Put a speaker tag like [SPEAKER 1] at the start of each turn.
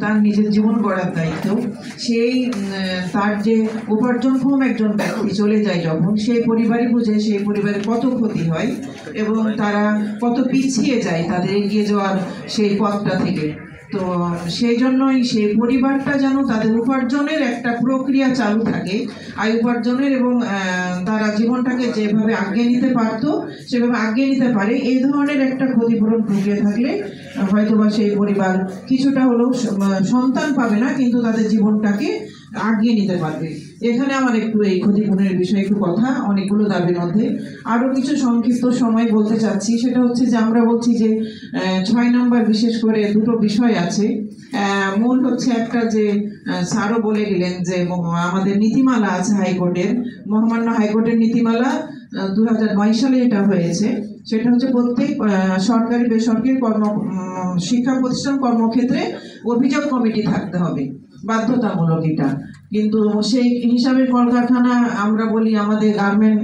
[SPEAKER 1] তার নিজের জীবন গড়ার দায়িত্ব। সেই তার যে উপার্জনক্ষম একজন ব্যক্তি চলে যায় যখন, সেই পরিবারই বুঝে সেই পরিবারের কত ক্ষতি হয় এবং তারা কত পিছিয়ে যায় তাদের এগিয়ে যাওয়ার সেই পথটা থেকে। তো সেই জন্যই সেই পরিবারটা যেন তাদের উপার্জনের একটা প্রক্রিয়া চালু থাকে, আয় উপার্জনের, এবং তারা জীবনটাকে যেভাবে আগিয়ে নিতে পারতো সেভাবে আগিয়ে নিতে পারে, এই ধরনের একটা ক্ষতিপূরণ প্রক্রিয়া থাকলে হয়তোবা সেই পরিবার কিছুটা হলেও সন্তান পাবে না, কিন্তু তাদের জীবনটাকে আগিয়ে নিতে পারবে। এখানে আমার একটু এই ক্ষতিপূরণের বিষয়ে একটু কথা, অনেকগুলো দাবির মধ্যে আরও কিছু সংক্ষিপ্ত সময় বলতে চাচ্ছি। সেটা হচ্ছে যে আমরা বলছি যে 6 নম্বর বিশেষ করে দুটো বিষয় আছে। মূল হচ্ছে একটা যে স্যারও বলে গেলেন যে আমাদের নীতিমালা আছে হাইকোর্টের, মহামান্য হাইকোর্টের নীতিমালা 2009 সালে এটা হয়েছে। সেটা হচ্ছে প্রত্যেক সরকারি বেসরকারি শিক্ষা প্রতিষ্ঠান কর্মক্ষেত্রে অভিযোগ কমিটি থাকতে হবে, বাধ্যতামূলক এটা। কিন্তু সেই হিসাবে কলকারখানা আমরা বলি আমাদের গার্মেন্ট